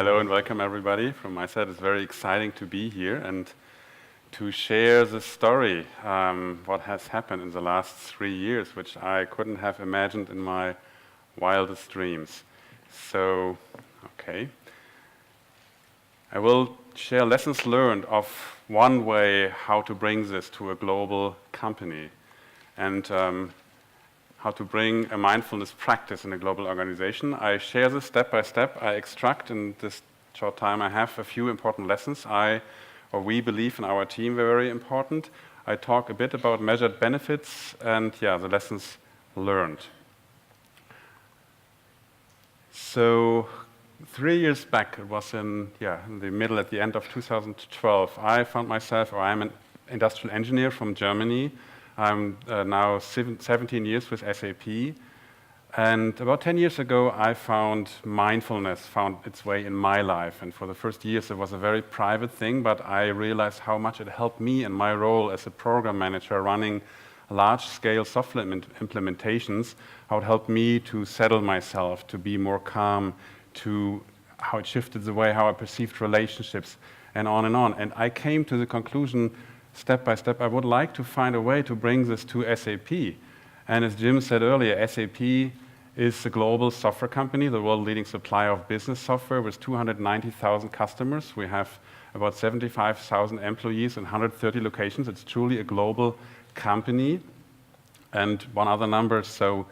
Hello and welcome everybody. From my side, it's very exciting to be here and to share the story, what has happened in the last 3 years, which I couldn't have imagined in my wildest dreams. So, okay. I will share lessons learned of one way how to bring this to a global company and how to bring a mindfulness practice in a global organization. I share this step by step. I extract in this short time I have a few important lessons we believe in our team were very important. I talk a bit about measured benefits and the lessons learned. So 3 years back, it was in the end of 2012, I found myself, I'm an industrial engineer from Germany. I'm now 17 years with SAP, and about 10 years ago I found mindfulness found its way in my life, and for the first years it was a very private thing, but I realized how much it helped me in my role as a program manager running large-scale software implementations, how it helped me to settle myself, to be more calm, to how it shifted the way how I perceived relationships, and on and on. And I came to the conclusion, step by step, I would like to find a way to bring this to SAP. And as Jim said earlier, SAP is a global software company, the world leading supplier of business software with 290,000 customers. We have about 75,000 employees in 130 locations. It's truly a global company. And one other number, so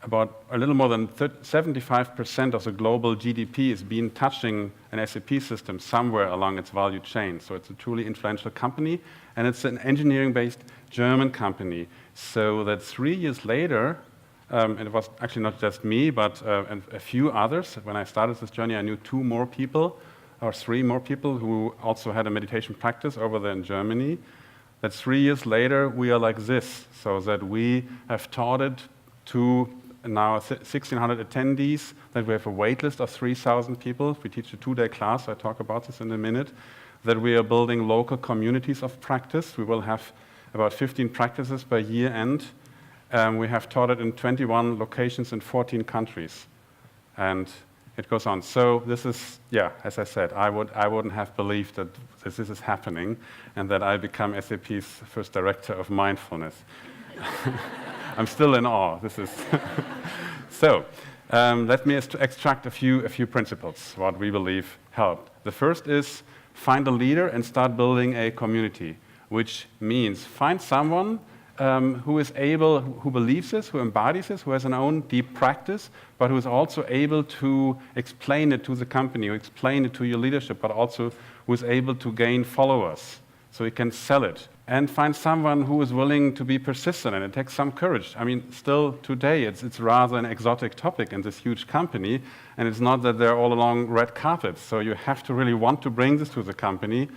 about a little more than 75% of the global GDP is being touching an SAP system somewhere along its value chain. So it's a truly influential company, and it's an engineering-based German company. So that 3 years later, and it was actually not just me, but a few others. When I started this journey, I knew 2 more people, or 3 more people who also had a meditation practice over there in Germany. That 3 years later, we are like this, so that we have taught it to now 1,600 attendees, that we have a wait list of 3,000 people. We teach a 2-day class, I talk about this in a minute, that we are building local communities of practice. We will have about 15 practices by year end. We have taught it in 21 locations in 14 countries. And it goes on. So this is, as I said, I wouldn't have believed that this is happening and that I become SAP's first director of mindfulness. I'm still in awe. This is so. Let me extract a few principles what we believe helped. The first is find a leader and start building a community, which means find someone who is able, who believes this, who embodies this, who has an own deep practice, but who is also able to explain it to the company, who explain it to your leadership, but also who is able to gain followers, so he can sell it. And find someone who is willing to be persistent, and it takes some courage. I mean, still today, it's rather an exotic topic in this huge company, and it's not that they're all along red carpets, so you have to really want to bring this to the company,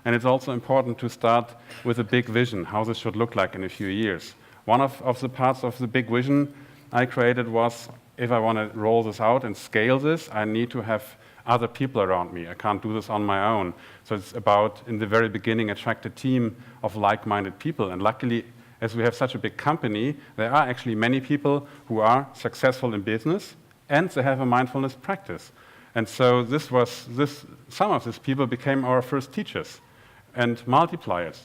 and it's also important to start with a big vision, how this should look like in a few years. One of the parts of the big vision I created was, if I want to roll this out and scale this, I need to have other people around me. I can't do this on my own. So it's about, in the very beginning, attract a team of like-minded people. And luckily, as we have such a big company, there are actually many people who are successful in business and they have a mindfulness practice. And so some of these people became our first teachers and multipliers.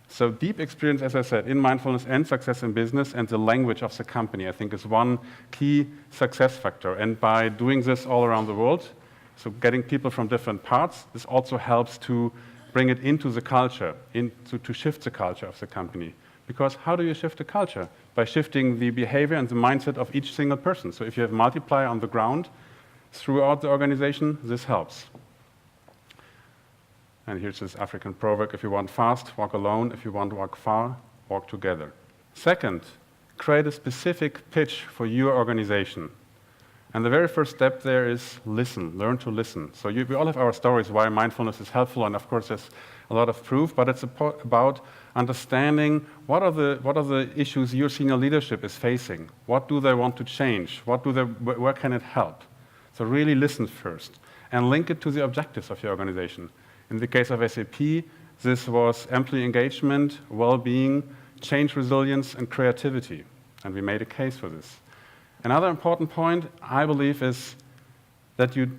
So deep experience, as I said, in mindfulness and success in business, and the language of the company, I think, is one key success factor. And by doing this all around the world, so getting people from different parts, this also helps to bring it into the culture, to shift the culture of the company. Because how do you shift a culture? By shifting the behavior and the mindset of each single person. So if you have multiplier on the ground throughout the organization, this helps. And here's this African proverb: if you want fast, walk alone. If you want to walk far, walk together. Second, create a specific pitch for your organization. And the very first step there is listen, learn to listen. So we all have our stories why mindfulness is helpful, and of course there's a lot of proof, but it's about understanding what are the issues your senior leadership is facing. What do they want to change? Where can it help? So really listen first and link it to the objectives of your organization. In the case of SAP, this was employee engagement, well-being, change resilience, and creativity. And we made a case for this. Another important point, I believe, is that you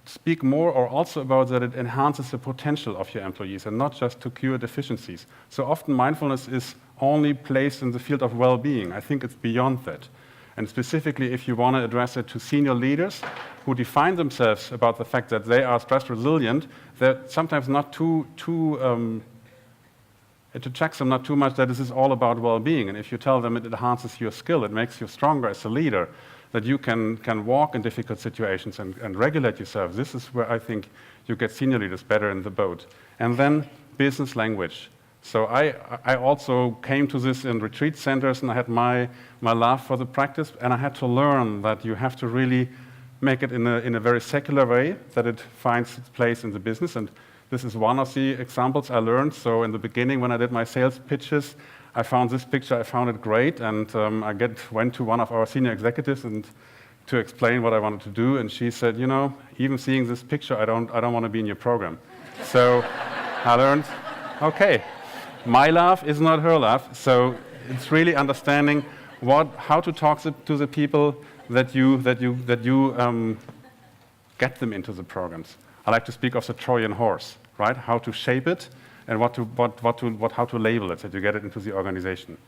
speak more or also about that it enhances the potential of your employees and not just to cure deficiencies. So often mindfulness is only placed in the field of well-being. I think it's beyond that. And specifically, if you want to address it to senior leaders who define themselves about the fact that they are stress resilient, they're sometimes not it attracts them not too much that this is all about well-being. And if you tell them it enhances your skill, it makes you stronger as a leader, that you can walk in difficult situations and regulate yourself, this is where I think you get senior leaders better in the boat. And then business language. So I also came to this in retreat centers, and I had my love for the practice, and I had to learn that you have to really make it in a very secular way, that it finds its place in the business. And this is one of the examples I learned. So in the beginning, when I did my sales pitches, I found this picture, I found it great, and I went to one of our senior executives and to explain what I wanted to do, and she said, you know, even seeing this picture, I don't want to be in your program. So I learned, okay, my love is not her love, so it's really understanding how to talk to the people that you get them into the programs. I like to speak of the Trojan horse, right? How to shape it and how to label it so that you get it into the organization.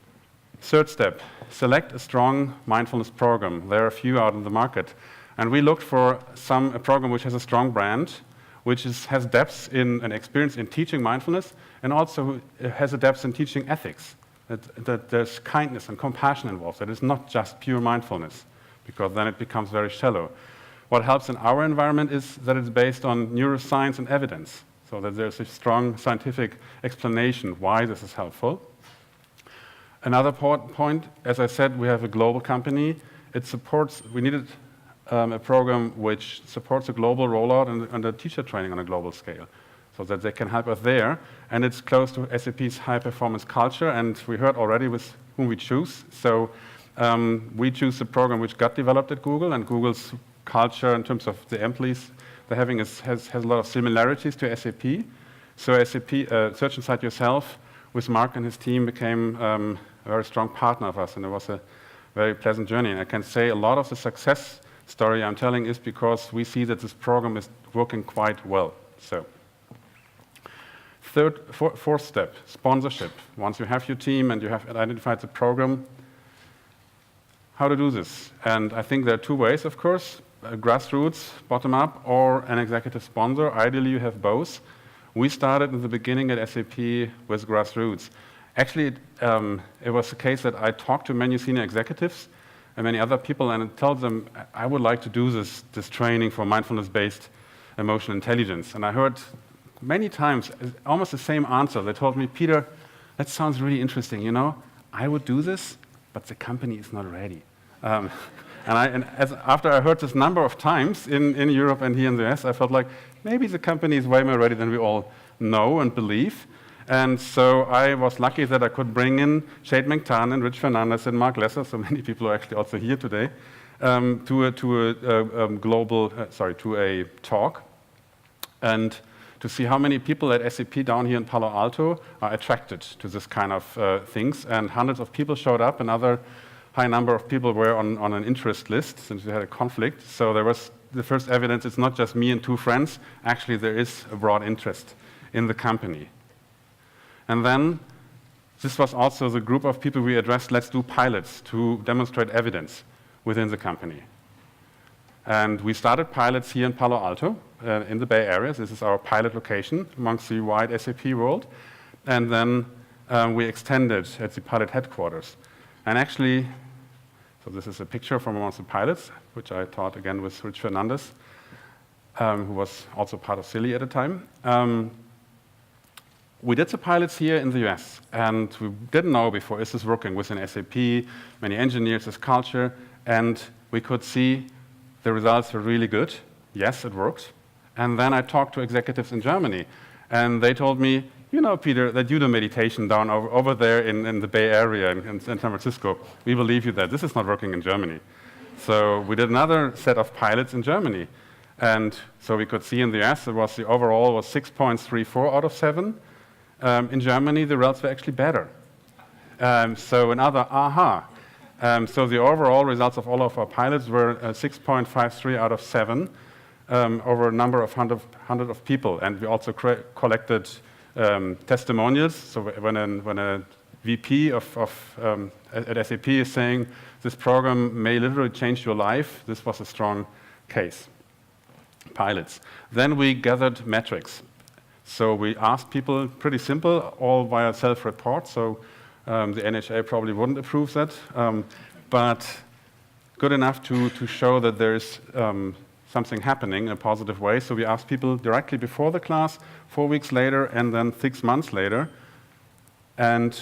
Third step, select a strong mindfulness program. There are a few out in the market. And we looked for a program which has a strong brand, which has depth in and experience in teaching mindfulness, and also has a depth in teaching ethics, that there's kindness and compassion involved, that it's not just pure mindfulness, because then it becomes very shallow. What helps in our environment is that it's based on neuroscience and evidence, so that there's a strong scientific explanation why this is helpful. Another point, as I said, we have a global company. We needed a program which supports a global rollout and the teacher training on a global scale, so that they can help us there. And it's close to SAP's high-performance culture, and we heard already with whom we choose. So we choose a program which got developed at Google, and Google's culture in terms of the employees they're having has a lot of similarities to SAP. So SAP, Search Inside Yourself, with Mark and his team became a very strong partner of us, and it was a very pleasant journey. And I can say a lot of the success story I'm telling is because we see that this program is working quite well. So, fourth step, sponsorship. Once you have your team and you have identified the program, how to do this? And I think there are two ways, of course, grassroots, bottom-up, or an executive sponsor. Ideally, you have both. We started in the beginning at SAP with grassroots. Actually, it was the case that I talked to many senior executives and many other people and told them I would like to do this training for mindfulness-based emotional intelligence. And I heard many times almost the same answer. They told me, Peter, that sounds really interesting, you know. I would do this, but the company is not ready. After I heard this number of times in Europe and here in the US, I felt like maybe the company is way more ready than we all know and believe. And so I was lucky that I could bring in Shade Mengtan and Rich Fernandez and Mark Lesser, so many people are actually also here today, to a talk, and to see how many people at SAP down here in Palo Alto are attracted to this kind of things. And hundreds of people showed up, another high number of people were on an interest list since we had a conflict. So there was the first evidence, it's not just me and two friends, actually there is a broad interest in the company. And then, this was also the group of people we addressed, let's do pilots to demonstrate evidence within the company. And we started pilots here in Palo Alto, in the Bay Area. This is our pilot location amongst the wide SAP world. And then we extended at the pilot headquarters. And actually, so this is a picture from one of the pilots, which I taught again with Rich Fernandez, who was also part of Silly at the time. We did the pilots here in the US, and we didn't know before, is this working within SAP, many engineers, this culture, and we could see the results were really good. Yes, it works. And then I talked to executives in Germany, and they told me, you know, Peter, that you do meditation down over there in the Bay Area in San Francisco. We believe you that this is not working in Germany. So we did another set of pilots in Germany. And so we could see in the US, the overall was 6.34 out of 7. In Germany, the results were actually better. So another aha. So the overall results of all of our pilots were 6.53 out of 7. over a number of hundred of people, and we also collected testimonials. So when a VP at SAP is saying this program may literally change your life, this was a strong case. Pilots. Then we gathered metrics. So we asked people, pretty simple, all via self-report. So the NHA probably wouldn't approve that, but good enough to show that there's something happening in a positive way. So we asked people directly before the class, 4 weeks later, and then 6 months later. And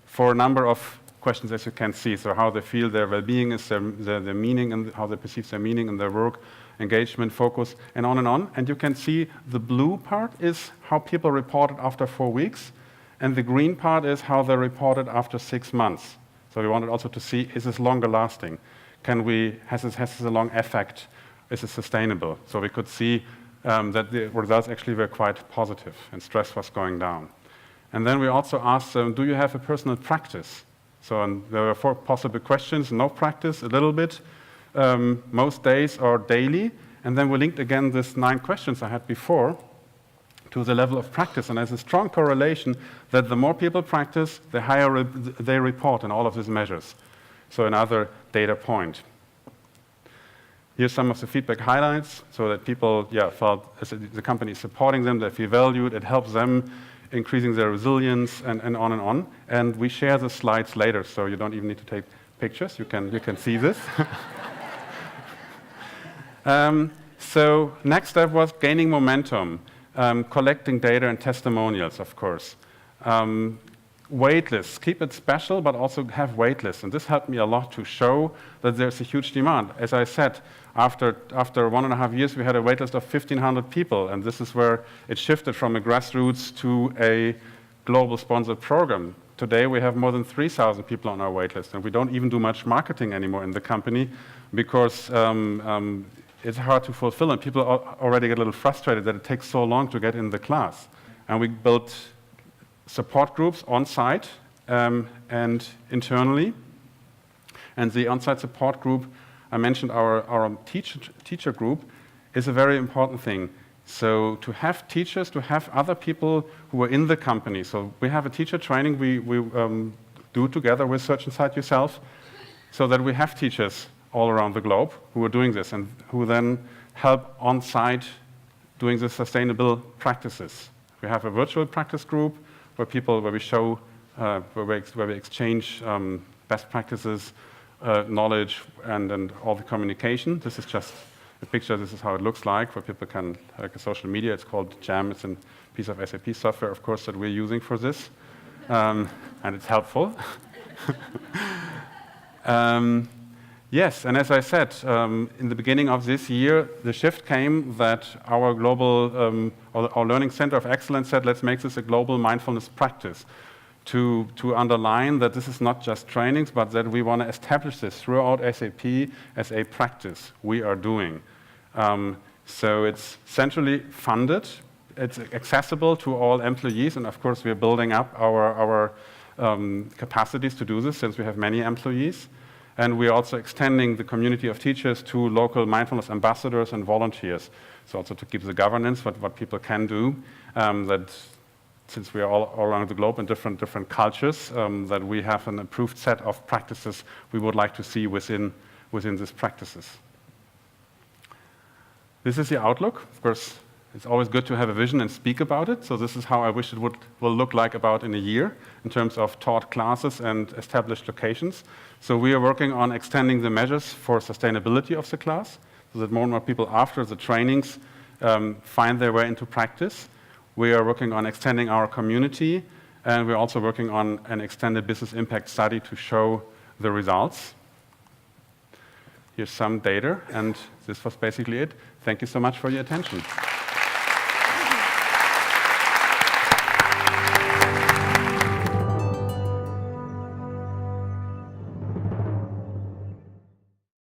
for a number of questions, as you can see, so how they feel their well-being is, their meaning, and how they perceive their meaning in their work, engagement, focus, and on and on. And you can see the blue part is how people reported after 4 weeks, and the green part is how they reported after 6 months. So we wanted also to see, is this longer lasting? Has this a long effect? Is it sustainable? So we could see that the results actually were quite positive, and stress was going down. And then we also asked them, do you have a personal practice? So there were 4 possible questions: no practice, a little bit, most days, or daily. And then we linked again these 9 questions I had before to the level of practice. And there's a strong correlation that the more people practice, the higher they report in all of these measures. So another data point. Here's some of the feedback highlights, so that people felt the company is supporting them, they feel valued, it helps them increasing their resilience, and on and on. And we share the slides later, so you don't even need to take pictures. You can see this. So next step was gaining momentum, collecting data and testimonials, of course. Waitlists, keep it special, but also have waitlists. And this helped me a lot to show that there's a huge demand. As I said, after 1.5 years, we had a waitlist of 1,500 people, and this is where it shifted from a grassroots to a global sponsored program. Today, we have more than 3,000 people on our waitlist, and we don't even do much marketing anymore in the company because it's hard to fulfill, and people already get a little frustrated that it takes so long to get in the class. And we built support groups on-site and internally. And the on-site support group, I mentioned our teacher group, is a very important thing. So to have teachers, to have other people who are in the company. So we have a teacher training we do together with Search Inside Yourself, so that we have teachers all around the globe who are doing this and who then help on-site doing the sustainable practices. We have a virtual practice group where we show, where we exchange best practices, knowledge, and all the communication. This is just a picture. This is how it looks like, where people can, like a social media. It's called Jam. It's a piece of SAP software, of course, that we're using for this, and it's helpful. Yes, and as I said, in the beginning of this year, the shift came that our global, our Learning Center of Excellence said, let's make this a global mindfulness practice, to underline that this is not just trainings, but that we want to establish this throughout SAP as a practice we are doing. So it's centrally funded, it's accessible to all employees, and of course we are building up our capacities to do this since we have many employees. And we're also extending the community of teachers to local mindfulness ambassadors and volunteers. So also to keep the governance, what people can do, that since we are all around the globe in different cultures, that we have an approved set of practices we would like to see within these practices. This is the outlook. Of course, it's always good to have a vision and speak about it. So this is how I wish it will look like about in a year in terms of taught classes and established locations. So we are working on extending the measures for sustainability of the class so that more and more people after the trainings find their way into practice. We are working on extending our community, and we're also working on an extended business impact study to show the results. Here's some data, and this was basically it. Thank you so much for your attention.